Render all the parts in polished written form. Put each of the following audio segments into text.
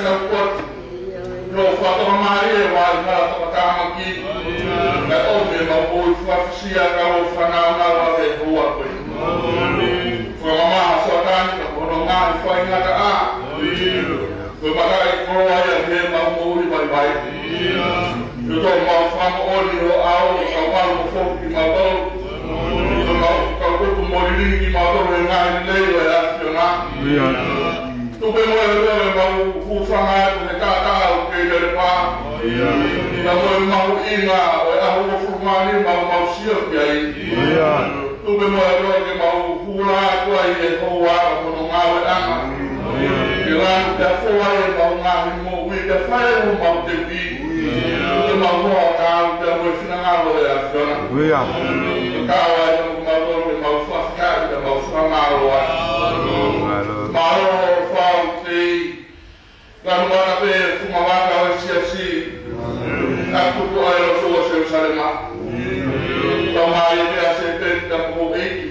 Mau tamaki. Na ome ma oi fuafisia ka o whanau na rawe hua koe. Whamamaha soatani ka pono ngāi whaingata a. Koe makai koroa ia me maumori mai mai. Yo tō mau whama ori ho au ka waru mo whoki ma tau. Ka kuku moriringi ma tau e ngāi leo e asiona. Tupe moe lewe mau hufanga atu me tātā o kei lere pā. Na moe mau inga o e ahu o furumani mau sia kia i. Tupe moe lewe mau hula atu ai e houa o mono ngāwe anga. Ke rānu te afoa e mau ngāwi mo ui te whae o mau te pi. Tupe mau hoa kāu te moe whinangalo e asiona. Kāwa e mau mau e mau whafkau te mau whamaro ai. Maro whau te Ranu mana pe fumawaka o siasi. Aku tu ai o SOT Selusalema. Tomai pe ase pe ta po eki.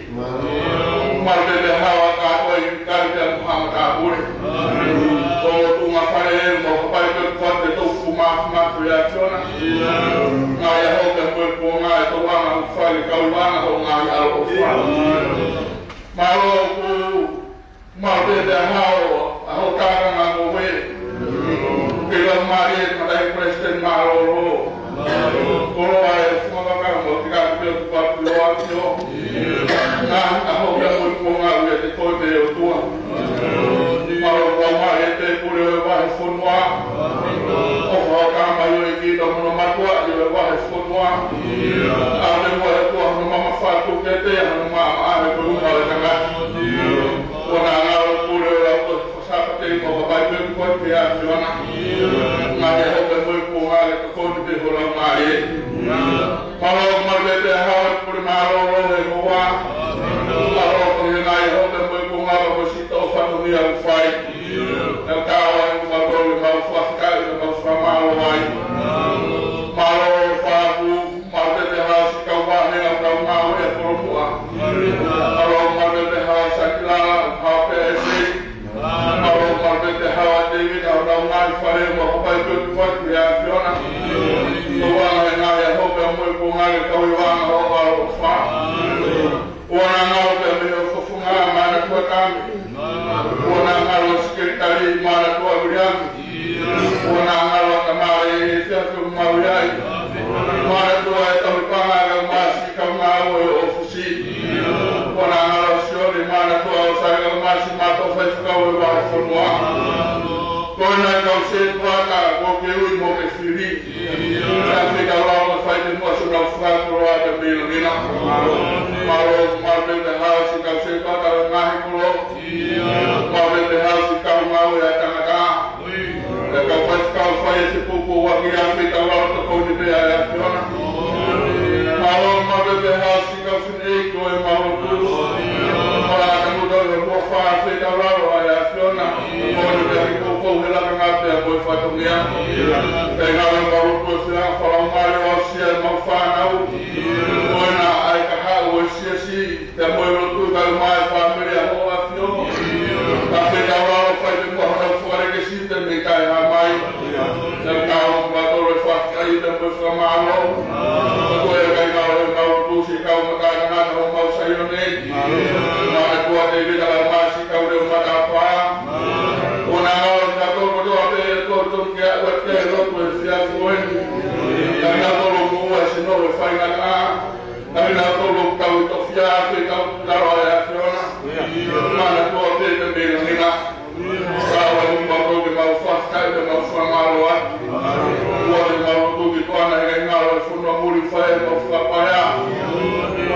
Mar pe de hawa ka ko i ka te Muhammad abure. O tu ma fare mo pa pe ko te to fuma ya fiona. Na ya ho te po nga e to wana u fale ka wana ho nga ya o fa. Maro ku mar pe de hawa ho ka na mo we. Kila mari madai president Malanga. Koro ai fumaka mo tika pe pa loa tio. Na aho ka mo nga we te ko te o tua. Maro ko mai te pure wa fonwa. O fa ka mai o ki to mo matua i wa fonwa. Ave mo ko no mama fa ku te te no ma ave ko no le kanga. Ona na pure wa ko Sapate mo ba pe ko te a fiona. Na e ho pe ko nga le ko te ho la mai. Malo marbe te ha pure malo le houa. Malo ko na e ho pe ko nga ko si to fa no ni al fai. E ka wa ma ko le ma fa ka le ma fa malo ai. Malo fa ku marbe te ha si ka wa ne na ka ma e ko mua. Malo marbe te ha sa kila ha pe si. Malo marbe te ha te vi ka na mai fare mo pa pe ko te a fiona. No wa na ya ho pe mo ko nga le ka wa na ho ba o fa. Ona na o pe me o fu nga ma na ko ka. Ona na o sekretari ma na ko abria. Ona na o ka ma e se ko ma wi ai. Ma na ko e to ka ma ma si ka ma o ofusi. Ona na o siori ma na ko sa ka ma si ma to fa ka o ba fo no. Kona ka se kwa ka ko ke u mo ke firi. Ka se ka wa o fa te mo so na fra ko wa te me na. Maro marbe de house ka se ka ka na hi ko. Marbe de house ka ma o ya ka ka. Ka fa ka fa se ko ko wa ki a se ka wa to ko ni be ya fiona. Maro marbe de house ka se e ko e ma o ko. Mara ka mo do ko fa se ka wa ya fiona. Mo ni ko ko hela ka ma te ko fa to mia. Te na ma ko se a fa la ma o se ma fa na o. Ona ai ka ha o se si te mo no tu ka ma familia ho a fio. Ka se ka wa fa te mo na fo ke si te me ka ha mai. Te ka o ma to ro fa ka i te mo fa ma no. Ko e ka ka o ma tu si ka o ma ka na no ma sa yo ne. Ma ko te vi ka ma si ka o ma ka pa. Ona na o ka to ko te ko to ke a te ro ko si a ko e. Na to lo ko e se no e fa na ka. Na to lo ka o to fia ke ka la ro ya fiona. Ma na ko te te me ni na. Ka wa ni ma ko ke ma fa ka te ma fa ma ro a. Wa ni ma ko ke ko na e na ro fu no muri fa e no fa pa ya.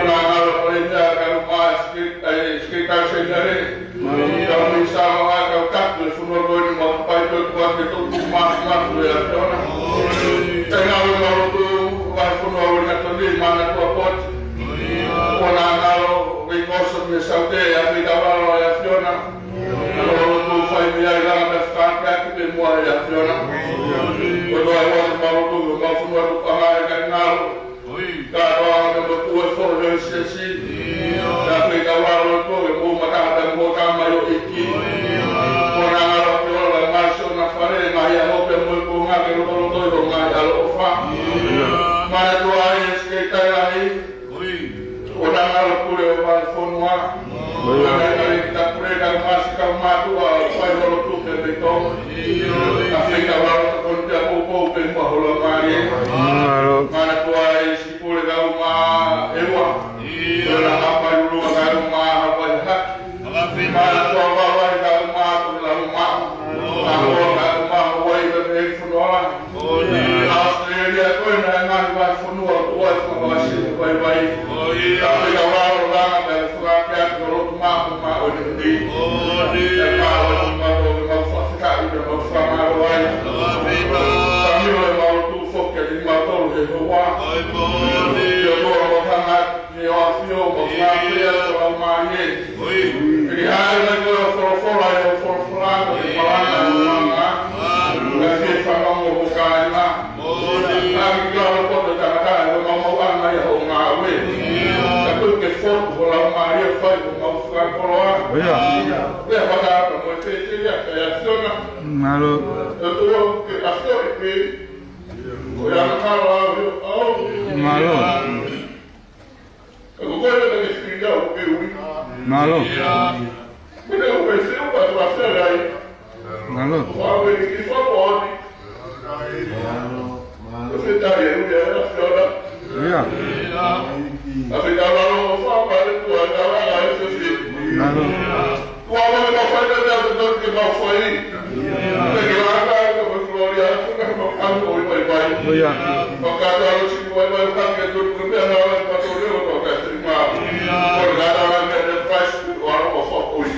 Ona na ro ko e ta ka ma ski ka se dare. Ka mi sa ma ka ka fu no ko ni ma pa to ko ke to ma ya fiona. Te na ro ma ro ko wa fu no na to ni ma na ko pot. Ona na ro we ko so me sa te ya fi ka ro ya fiona. Ro ko fa mi ya la me fa ka ke me mo ya fiona. Ko do ai wa ma ro ko ma fu no ko ha ka na ro. Ka ro na mo tu fo ro se si. Ya fi ka ro ko mo ma ka ta mo ka ma yo iki. Ona na ro ko la ma so na fare ma ya ho pe mo ko ma ke ro do ma ya lo fa. Mana tua es que está ahí. Ona ngalo kule wa fonwa. Ona ngalo ta kule ka mas ka matua pa holo tu te beto. Afrika wa kon te popo pe mo holo mari. Mana tua es kule ka uma ewa. Ona apa dulu ka uma apa ha. Mana tua wa ka uma tu la uma. Ako ka uma wa i be fonwa. Australia ko na ngal wa fonwa tua ko wa si bai bai. Tapi kalau orang dari Surabaya ke rumah orang di, kalau mau sekali mau sama orang, kami mau tu fokus di motor di houa, dia bawa sangat nyawa mau sampai ke rumahnya. Jadi hari ini for di Malanga, kasih sama mau bukan lah. Lagi kalau kau datang mau anak yang ngawe. Que foto por Maria faz uma coroa. Leva lá para você tirar a aciona. Malo. Eu tô que aciona que olha na cara Malo. Eu vou ver esse filho o que Malo. Mas eu pensei para fazer aí. Malo. Fala ele que só pode. Você tá aí, a senhora. Tapi kalau apa itu ada lain sesi. Kalau kita pada betul kita mau ini. Kita ada kebetulan sudah makan baik-baik. Maka kalau si baik-baik kan kita kerja dalam patroli atau terima. Kalau ada ada price orang apa pun.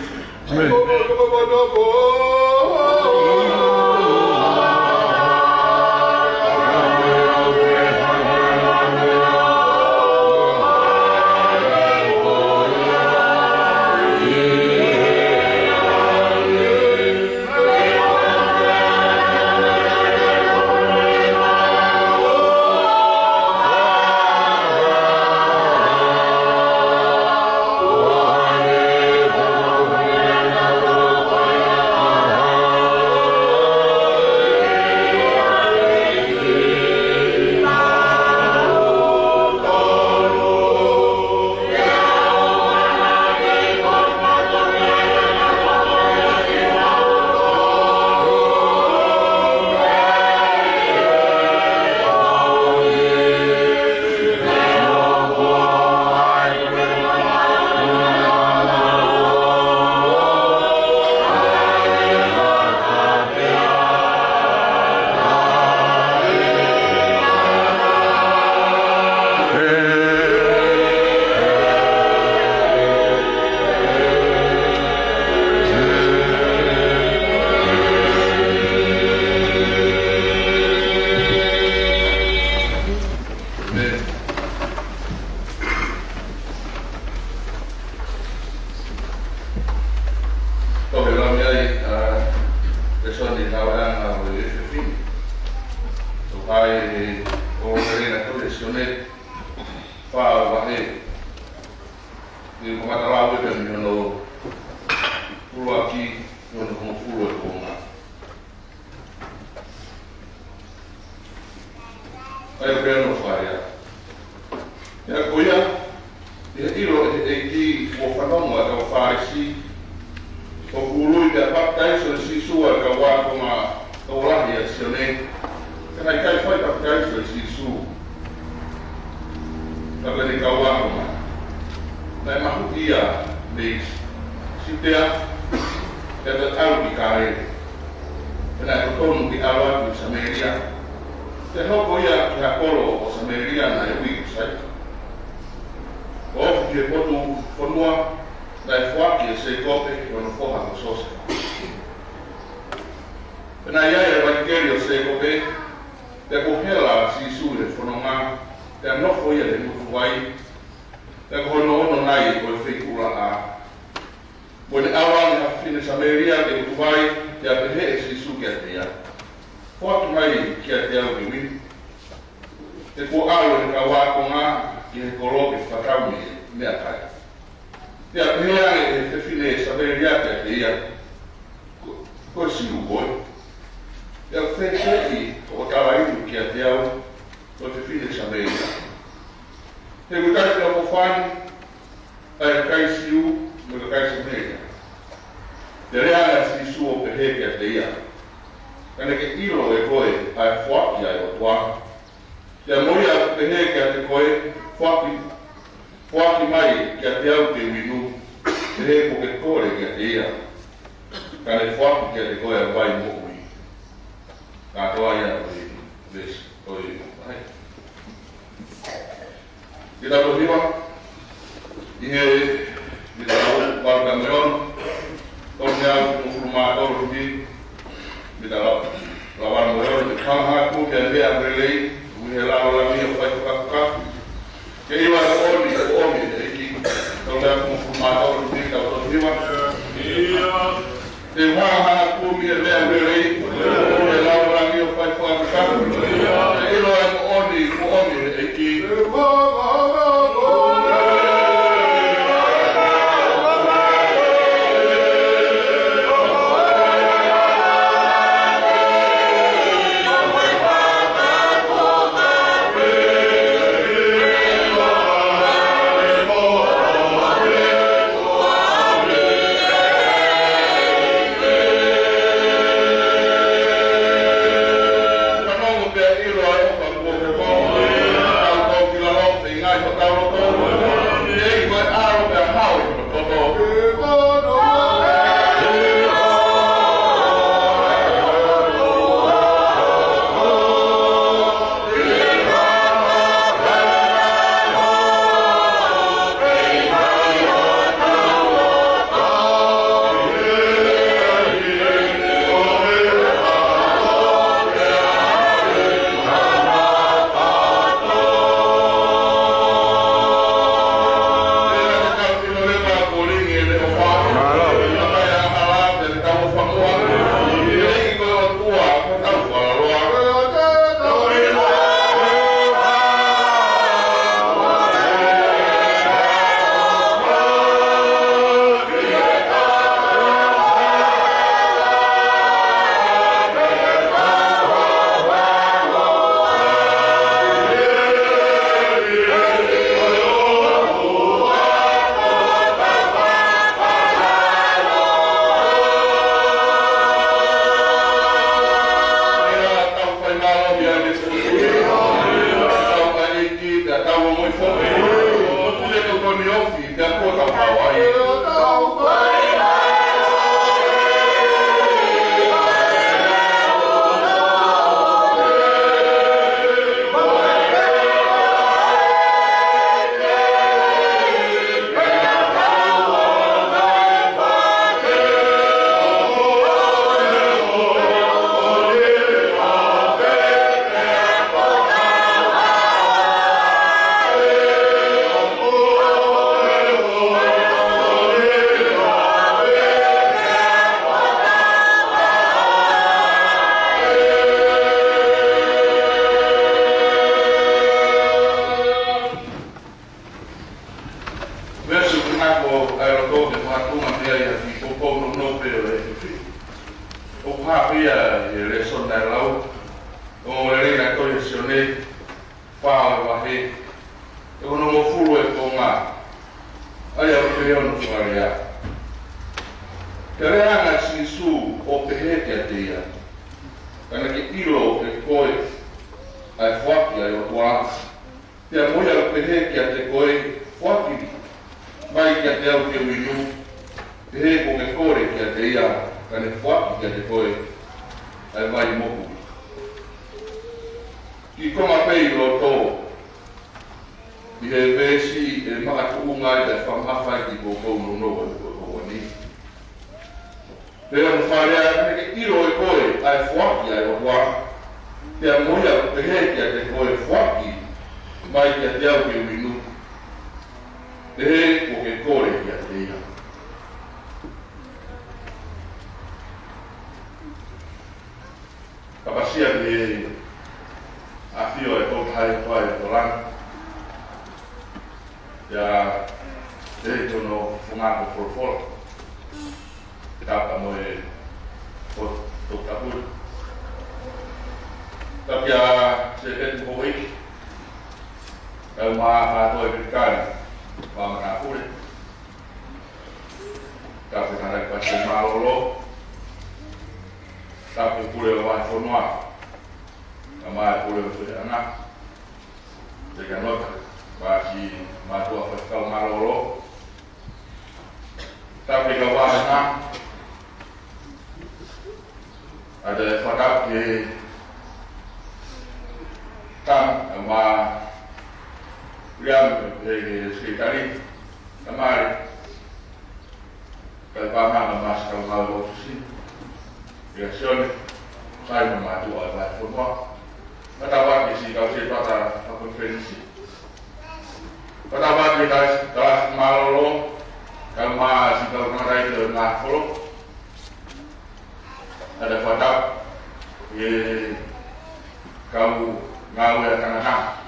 o te whine sa mea. He kutai te ako whani, ai kai siu, mo te kai sa mea. Te rea si su o peheke a te ia. Kane ke ilo e koe ai whaki ai o tua. Te moia o peheke a te koe, whaki mai ki a te au te winu, te he ko ke kore ki a te ia. Kane whaki ki a te koe a vai mokui. Ka toa ia o i ves, o i hai. Ki tato hiwa, i he, mi tato walka meon, Tohi au ki mufuruma toro ki, mi tato lawan meon, mi kamaha ku ki a mea relei, he lao la mia whai whakakuka. Ke iwa e oni e ki tau lea kumufumata o ruti tau tau hiwa. Te whahana kumi e mea rei, he lao la mia whai whakakuka. Ke iwa e oni e ki Tapi ya, saya kan Kalma atau ikan, bang aku ni. Tapi nak pasal malolo, tapi pulih wan semua, kamar pulih sudah anak, dengan lot bagi matu apa kau malolo, tapi kawan anak ada fakap di kam kamar yang sekali kamar. Kalpama mas kalmalo si reaksyon saya memadu ala semua katawa di kau si pada konferensi katawa di kelas malolo kalma si kau mengenai ke nakolo ada pada kau ngawe anak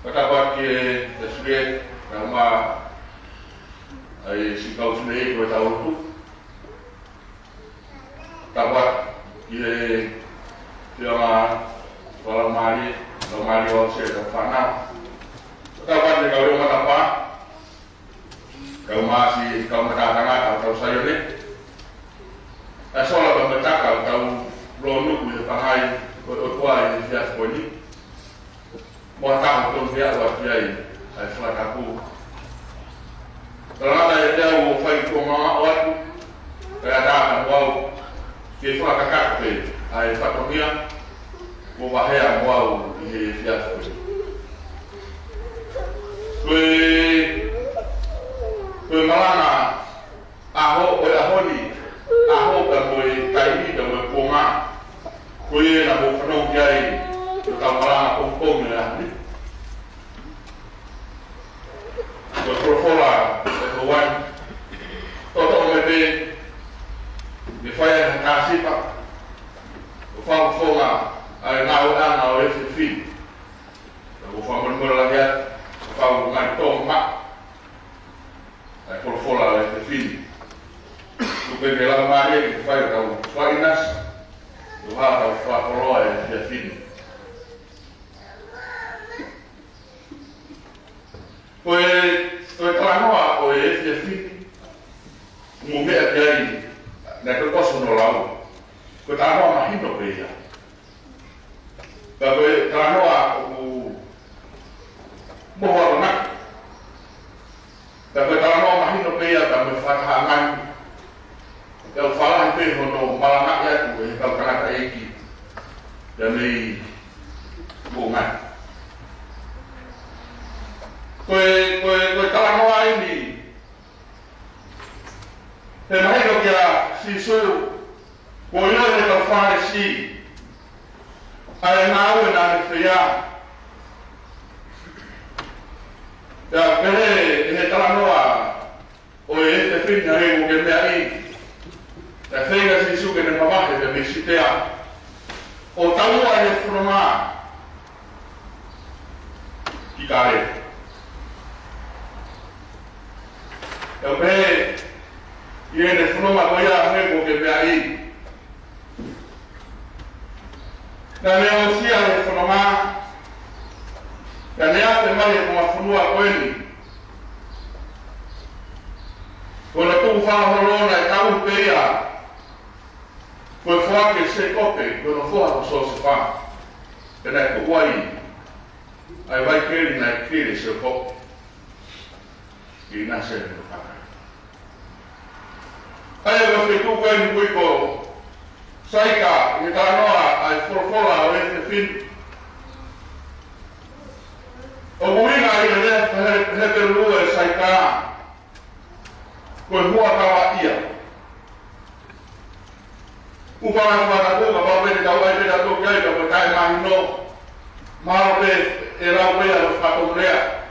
katawa di sesuai kalma si kau sendiri 2 tahun itu dapat dia kalau mari orang saya fana dapat dia kalau apa kau masih kau mendatangkan atau saya ni soal membaca kau belum di tangai berdoa di atas ini mau tahu tu dia buat dia soal aku. Kalau ada yang jauh, saya cuma awak, saya ada wow, kita kakak tu, ayat satu dia, bahaya wow di siapa. Kue Malanga, Hateni, kue kaini dan kue punga, kue nak penuh jai, kita Malanga kumpul ni. Berprofola, kawan, toto mete, difaya kasih pak, ufang fonga, ay nawa efiafi, ufang bermula ufang ngantong mak, ay berprofola efiafi, bukan dalam mari difaya kau fainas, doa kau fakolo efiafi. Kue teranoa kue efiafi mumia jari na kekos menolong kue teranoa mahino beya kue teranoa mohornak kue teranoa mahino beya kue fathangan kau falah itu hono Malanga ya kue kau kena kaiki dari bunga. Kue kalanoa ini, mereka kira sisu, kue yang terfarisi, ayah nawe nani fia, ya kene kalanoa, oye efin dari mungkin dari, ya fia sisu kene mama kene bisitea, o tahu ayah froma, kikare. Oke, ini semua goyah hebo ke BI. Dan yang usia semua, dan yang semua mafunua kweli. Kalau tu faham orang tahu peria, kau faham ke sekope, kau faham sosifah, kena kuai, ayah kiri naik kiri sekop, ini nasi itu. Saya berfikir bukan buiko, saya kita noa, ay forfola oleh tefin. Omuina ini perlu saya, kuhua kawatia. Upaya pada aku kalau beda kawai beda tu kaya kalau kaya mahino, mau era harus patung dia.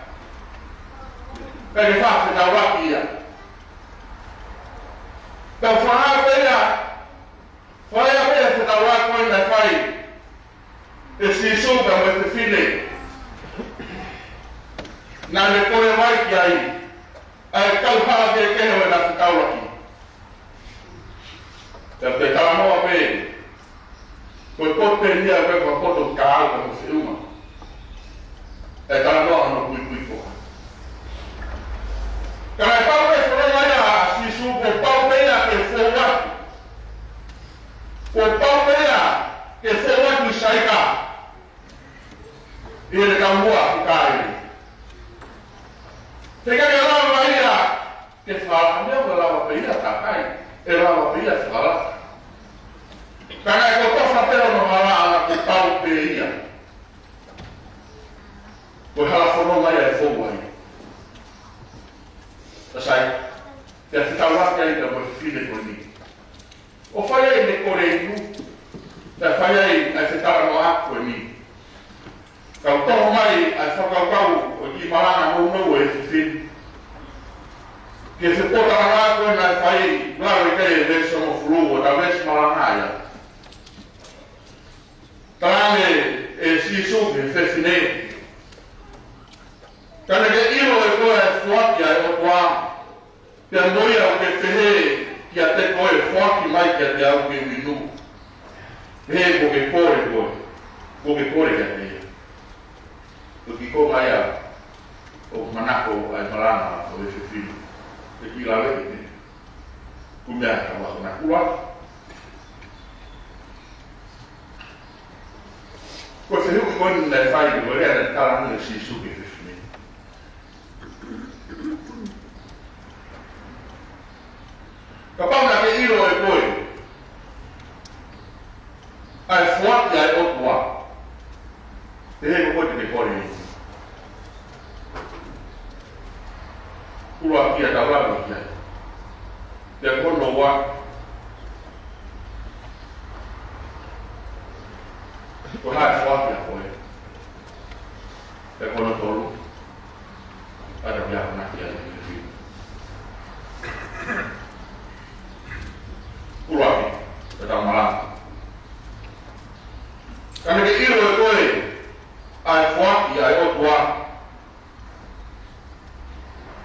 Kaya faham kawatia. Kau faham beda setawa kau nak fai, esisu kau mesti fine, nanti kau yang baik kiai, kau faham dia kena nak kau lagi, tapi kalau mau apa, kau potong dia kau potong kau mesti rumah, e tala no kui ko kana pa o fo na ya si su ko pa o ya ke fo wa o pa o ya ke fo wa ku saika ele ka mua kai te ka la wa ya ke fa ande o la wa pe ya ta kai e la wa pe ya fa kana ko to fa pero no hala ala ku pa o pe ya ko hala fo no mai e fo wa sai te sta wa che da mo fine così o fai le correnti da fai a sta no acqua lì ka to mai a fa ka o di Malanga no e fin che se porta l'acqua na fai guarda che adesso no fluo da ves Malanga tranne e si su che se fine kana che io e poi fuochi e qua che noi a che te che a te poi fuochi mai che te ha che minu e come cuore che te perché come ya o manako ai Malanga o ese figlio e qui la vedi come ha trovato una cura questo è un po' di fai di volere stare nel senso che kapag nakiilo ay boy ay fuat ay otwa tehe ko te kori kula kia tawala kia te kono wa ko ha fuat ya boy te kono tolu ada dia na kia Pulau tentang Malanga. Kami ke ilo koi, ai fuak ai otwa.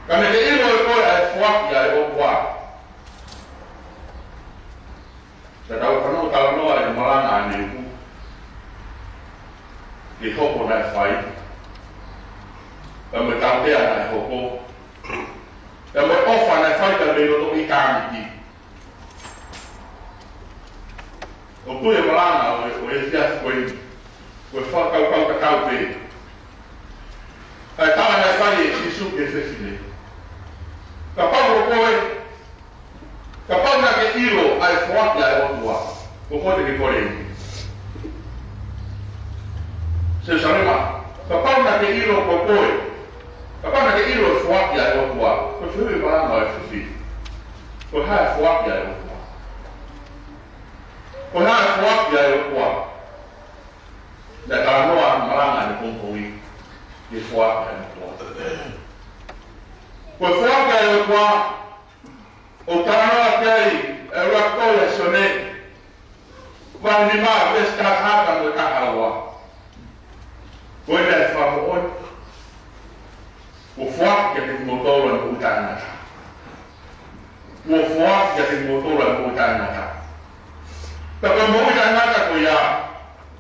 Kami ke ilo koi ai fuak ai otwa. Sedau kanu kalau ai Malanga ni ku. Di hopo na fai. Kami tahu dia ai hopo. Kami ofa na fai kami lo ikan di. O tu e Malanga o efiafi ko fa ka ka pe ai tala na fai si su ke se fine ka pa ro ka pa na ke ilo ai fuat ya o tua o ko te ko re Selusalema ka pa na ke ilo ko ka pa na ke ilo fuat ya o tua ko fu e Malanga e fi ko ha fuat ya o tua ko ha fuak ya yo kwa da ka no a Malanga ni kompoi ye fuak ya yo ko fuak ya yo kwa o kana kai e ra ko ya sone va ni ma ves ka ha ka mo ka hawa ko da fa mo on o fuak ya ni mo to ro utana o fuak ya ni mo to ro utana tapi mau jangan ko ya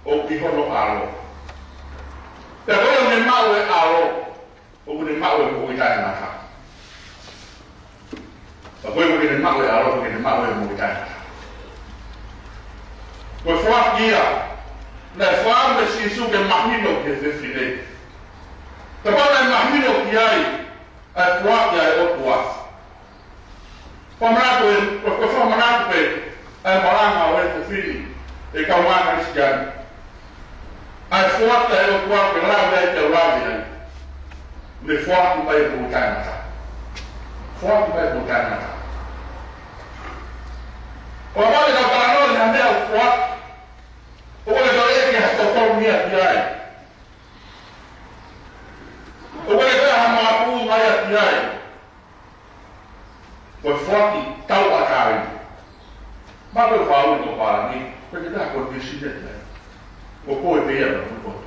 o ki hono alo tapi o ne mawe alo o ne mawe ko jangan ka tapi o ne mawe alo ko ne mawe mo jangan ko fa kia na fa me si su ke mahino ke se fide tapi na mahino kiai a fa ya o kwa pamrato ko fa manato pe ai Malanga o esse filho e calma cristiano ai forte é o qual que lá vai ter lá né le forte vai voltar na forte vai voltar na o mal da para nós não é o forte o que eu é que esta economia piai o que é a mapu vai piai o forte tal a cara ma per fare un po' di perché da col decidere o poi via un po'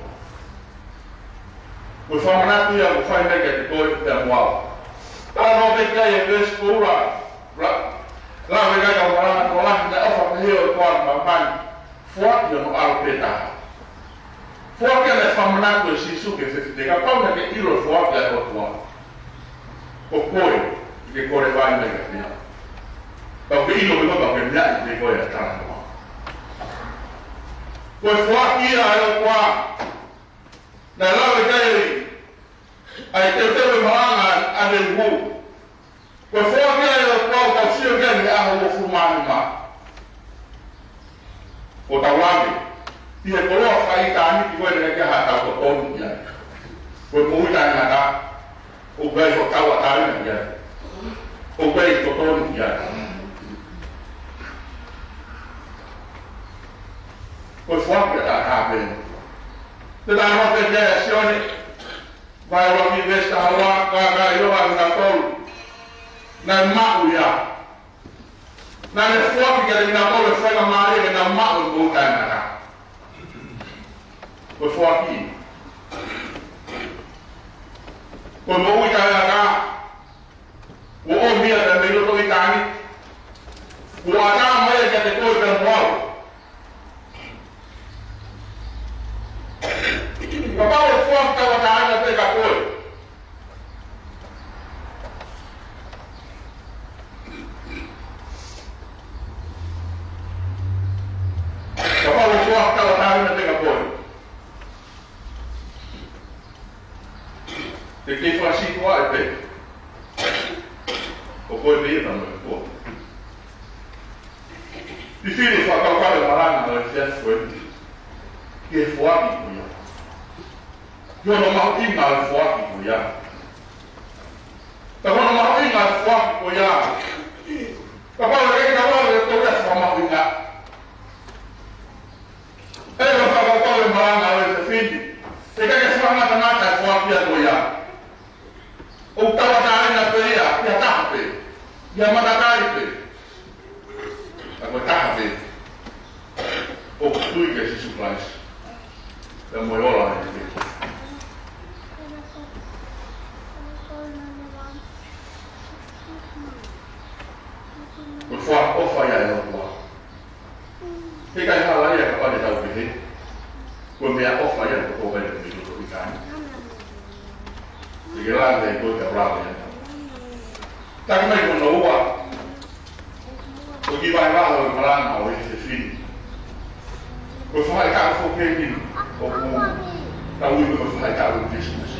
o fa una via o fai che poi da wow da no perché è per scuola la vega che va con la da fa io qua ma fuori non ha peta Fuaki le whamanato e sisu ke se te ka pauna ke ilo fuaki ai o tua. O koe, ke kore vai me ke pia. Pau ke ilo me kapa ke mea i te koe a tana noa. Koe fuaki ia ai o tua. Na lawe kai ai te tewe Malanga a le wu. Koe fuaki ai o tua o tau sio ke ni aho o fumani ma. O tau lawe. Ia koloa whai tāni ki koe nere kia hata o tonu ia. Koe mui tāni hata o gai o taua tāni ia. O gai o tonu ia. Koe whaki a tā kāpene. Te tā rote kia e sione. Vai waki vesta hawa kā ioa ngā tolu. Nā mau ia. Nā ne whaki kia ngā tolu e whainga maare e nā mau i mou tāni hata. Koe whaki. Koe mou i tāna kā. Ko o mia te me roto i tāni. Ko a tā mai kia te koe te moau. Ka pao e whaki tawa tāna te ka koe. Ka pao e whaki tawa tāna te ka koe. Te ke whasi kua e pe. O koe me ina me kua. I whiri whakaukare Malanga o efiafi koe. Ki e whaki kuia. Hono mahu inga e whaki kuia. Ta hono mahu inga e whaki kuia. Ka pao e kei na wale e tore wha mahu inga. E wa whakaukare Malanga o efiafi. Te kei whangata ngata e whaki a kuia. O tawa tāre na perea, ia taha pe, ia matakari pe. A koe taha pe, o kutui ke si suprais. Te moe ola e te. Koe wha ofa ia e otua. He kai hala ia ka pane tau pe he. Koe mea ofa ia ko koe me me luto i kāni. Ke langa e koe ka bravo ia. Taki mai kono houa. O ki vai waho e Malanga o e te whini. Koe whai ka o whoke minu o kumu. Ka ui koe whai ka o Christmas.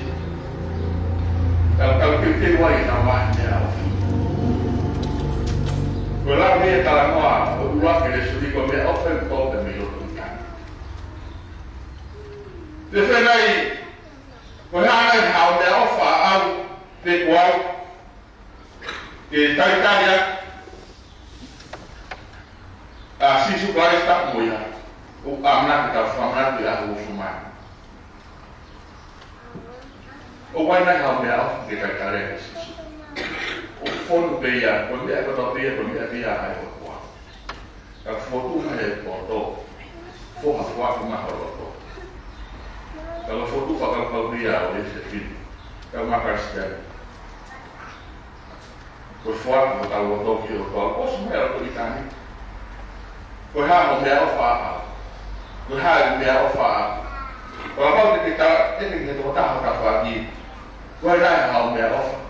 Ka ke te wai e nā wahi mea o whini. Koe la mea tala noa o uake le suriko mea ofen tope me loto i kani. Te whenai koe hana i hao mea ofa au te kuau ke taitaria a sisu klare tak moia o amna ke tau whamana te ahu o whamana. O waina i hao mea ofa ke taitaria ke sisu. O whonu pe ia, koe mea koe pia, koe mea pia ai o kua. Ka whotu mai e kua tō, whoha whaku maha o tō. Kalau foto pakal dia oleh Sevin, kalau makan sekali. Bersuara kalau Tokyo, kalau semua itu ikan. Kau harus membayar apa? Kau harus membayar apa? Kalau kita ini kita tahu tak lagi. Kau harus membayar apa?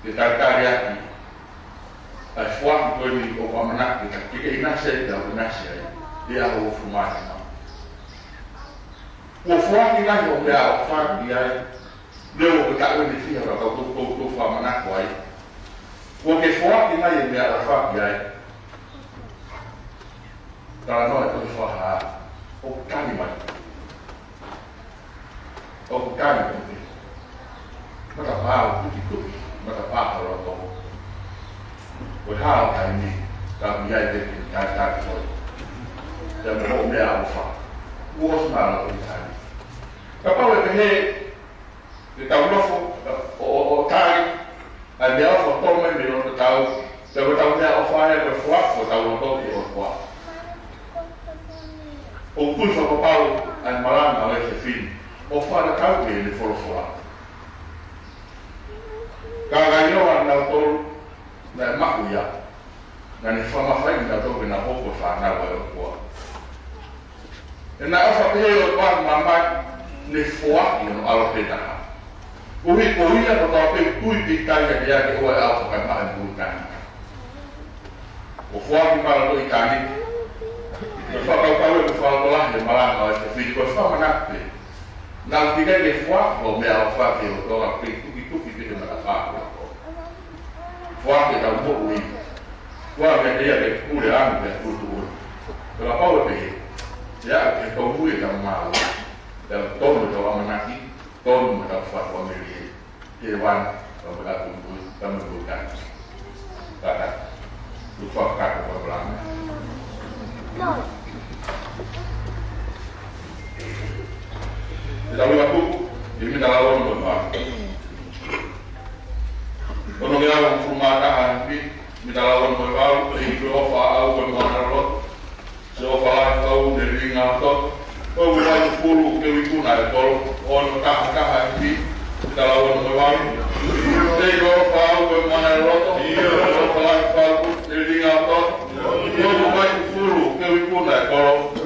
Kita karya ni. Bersuara kau ni kau menak kita. Jika inasi dah inasi, dia harus fumar. O whaki ngai o mea o whaki ai, leo o ka ue ni whiha ka tau tō whamanako ai. O ke whaki ngai e mea o whaki ai. Tara noa e tō whaha, o kani mai. O kani mai. Mata pāo kuki kuki, mata pāparo tō. O hao kai ni, ka mi ai te ki kai kai koi. Te mo mea o whaki. Uos mara o tani. Ka pau e he te tau nofo o tari a mea o tome me no te tau te o tau mea o whae o whak o tau o toki o whak. O kuifa ko pau a Malanga o e te whini o whana tau ke ne whoro whak. Ka gaioa na tolu na maku ia na ne whamawhai na toke na hoko whanau e o kua. na ofa peo kwa mama ne foa no alo peta uhi koia no ka pe tui pitanga dia ke o alfa ka ma bukan o foa ki para do ikani no fa ka pa o fa ko la de Malanga o fi ko fa mana pe na tiga le foa o me alfa ke o do ka pe tu ki pe na ka foa ke ka mo ui foa ke dia ke kule anu ke tu la pa o pe ya ke ko ui ka ma dan tono do amanaki tono da fa family ke wan do ka tunggu bukan kata lupa kata berulang kita boleh aku ini minta lawan berapa kalau dia orang rumah tahan minta lawan berapa itu ofa au bermana rot sofa kau dari ngatot kau mulai puluh ke wikuna kalau orang tahan ini minta lawan berapa They go far with my roto, far building out of the white furu, we put that girl.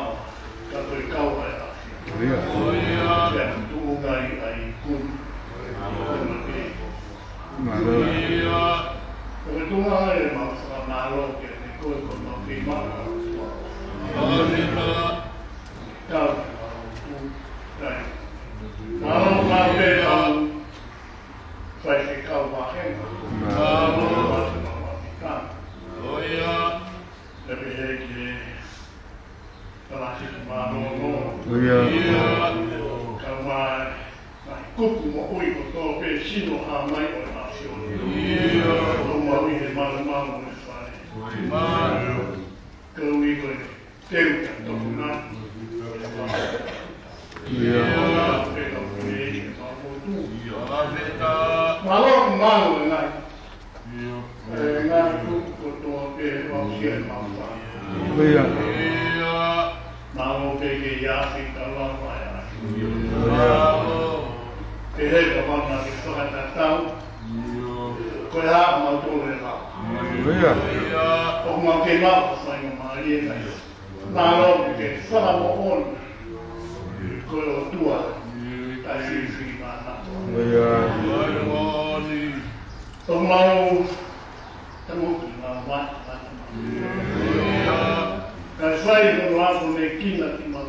Malaga, katoi kauheaa. Ja tuungai ai kun. Malo. Koe tuungai ai maksaka Malaga, niin koe kun on viimalla. Kauheaa. Malaga on saisi kauheaa henkaa. Tapi heki tällaiset maanoon. Kama kukuma uiko tuo pe sinuhan mai on asioita. Oma uide maailman Kau teuta tokuna. Malon malu ngai. Ngai kukko tuo pe osien mampaa. Malu peke jasi kalama ya. Tehdä vanha kissohata tau. Koe haa mau tulle haa. Oma ke maapassa maa lienä. Malu peke salamo on. Koe o tua. Tai siisi maa Oma tamukin maa vattaa. Kai sai on laatu ne kinnati maa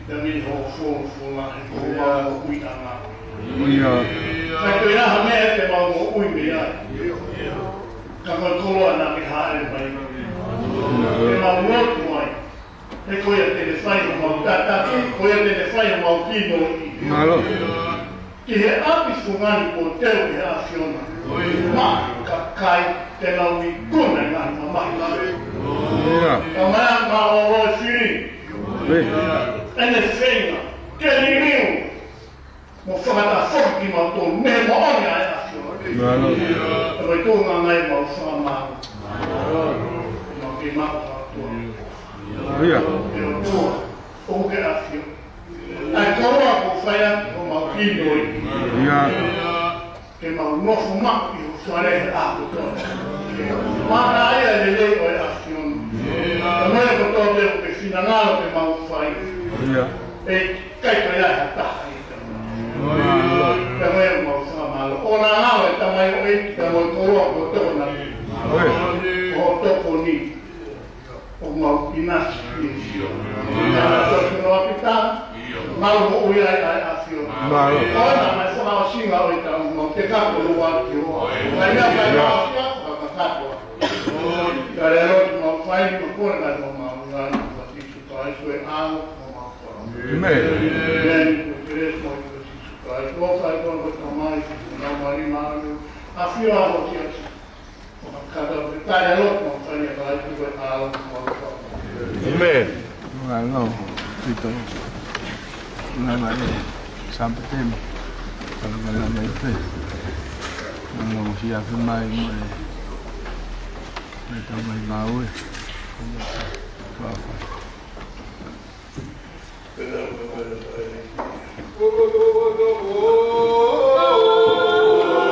ja min har fulla uitana. Vaikka ihan me ette vaan uimia. Kannan koloana mi haen vai. Mä oon nuotmai. He kojattele saimaan tätä. Kojattele saimaan kiinnoin. Malo. Kihe apisungani po teuke asiona. Makka kai teillä on niin kunnengan makka. Ja mä oon syrin. Ennen seinä, keli minun. Mutta sanotaan sorkimaan tuon, mehän on omia asioita. Ja voi tuungaan näin vaan saamaan. Mä onkin maksaa tuon. Ja on tuo, onke asioita. Näin korvaa kun sajan, kun mä oon kiinnoin. Ja mä oon noussut makkiin, kun sä lehden ahtoon. Mä oon ajalle leikoi asioita. Ja melko toteutti siinä naalkemaussain. Ei kaikka jäädä tahtiin. Ja melko samalla. Ona naavetta mä jo itse voi koloa kotona. Oon toko niin. Oon mä oon pinassi. Ja tosinua pitää. Malmo ujai asioita. Ona mä sanoo sinä oita, mutta mä oon te kakko luvattu. Mä en jää asiaa, vaikka kakkoa. Ja ne on vain kuormat omaa tai sue aamu omaa koraa. Meidän kresmoitu tai tuossa ei toivota maisi, kun on vain maailman asioita sieltä. Katsotaan, että tämä ei loppuun sain ja tai sue aamu omaa koraa. Me. Bueno, itu namanya Sapate. Kalau malam itu, mau siapa main? Kita main laut. Apa?